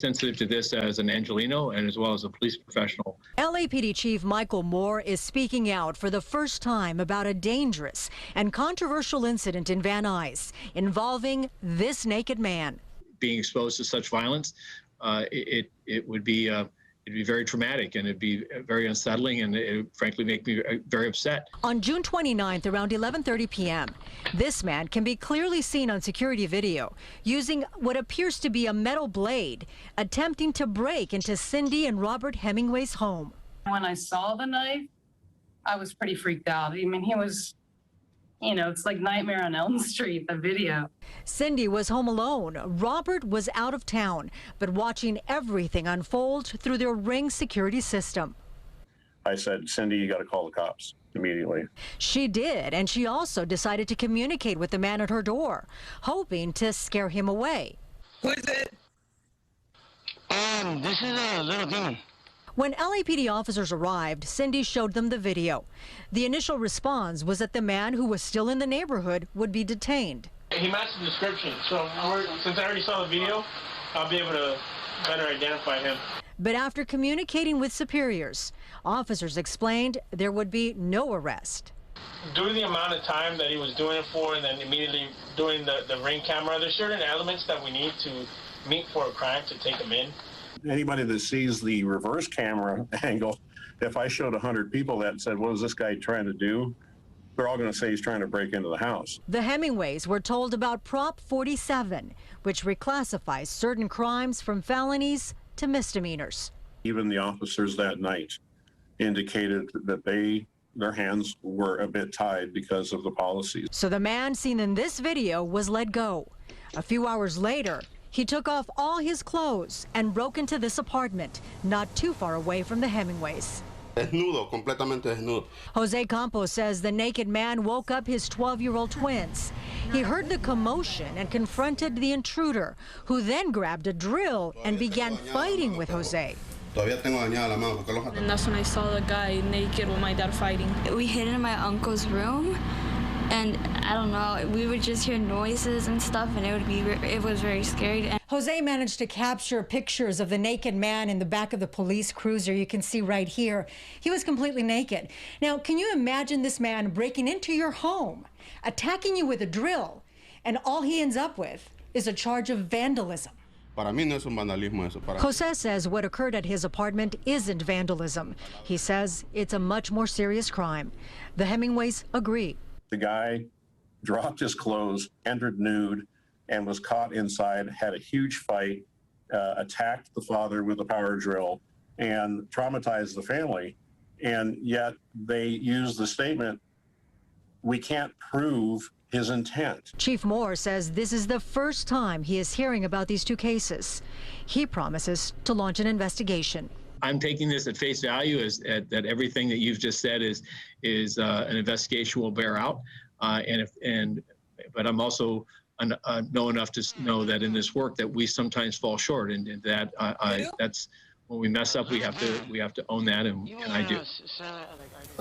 Sensitive to this as an Angelino and as well as a police professional. LAPD Chief Michael Moore is speaking out for the first time about a dangerous and controversial incident in Van Nuys involving this naked man. Being exposed to such violence, it would be it'd be very traumatic, and it'd be very unsettling, and it would frankly make me very upset. On June 29th, around 11:30 p.m., this man can be clearly seen on security video using what appears to be a metal blade, attempting to break into Cindy and Robert Hemingway's home. When I saw the knife, I was pretty freaked out. I mean, he was, you know, it's like Nightmare on Elm Street, the video. Cindy was home alone. Robert was out of town, but watching everything unfold through their Ring security system. I said, Cindy, you got to call the cops immediately. She did, and she also decided to communicate with the man at her door, hoping to scare him away. Who is it? This is a little demon. When LAPD officers arrived, Cindy showed them the video. The initial response was that the man, who was still in the neighborhood, would be detained. He matched the description, so since I already saw the video, I'll be able to better identify him. But after communicating with superiors, officers explained there would be no arrest. Due to the amount of time that he was doing it for and then immediately doing the Ring camera, there's certain elements that we need to meet for a crime to take him in. Anybody that sees the reverse camera angle, if I showed 100 people that and said, what is this guy trying to do? They're all going to say he's trying to break into the house. The Hemingways were told about Prop 47, which reclassifies certain crimes from felonies to misdemeanors. Even the officers that night indicated that their hands were a bit tied because of the policies. So the man seen in this video was let go. A few hours later, he took off all his clothes and broke into this apartment, not too far away from the Hemingways. Desnudo, completamente desnudo. Jose Campos says the naked man woke up his 12-year-old twins. He heard the commotion and confronted the intruder, who then grabbed a drill and began fighting with Jose. And that's when I saw the guy naked with my dad fighting. We hid in my uncle's room, and I don't know, we would just hear noises and stuff, and it was very scary. Jose managed to capture pictures of the naked man in the back of the police cruiser. You can see right here. He was completely naked. Now, can you imagine this man breaking into your home, attacking you with a drill, and all he ends up with is a charge of vandalism? Jose says what occurred at his apartment isn't vandalism. He says it's a much more serious crime. The Hemingways agree. The guy dropped his clothes, entered nude, and was caught inside, had a huge fight, attacked the father with a power drill, and traumatized the family. And yet they used the statement, we can't prove his intent. Chief Moore says this is the first time he is hearing about these two cases. He promises to launch an investigation. I'm taking this at face value as that everything that you've just said is an investigation will bear out. But I'm also know enough to know that in this work that we sometimes fall short, and that that's when we mess up, we have to own that, and I do.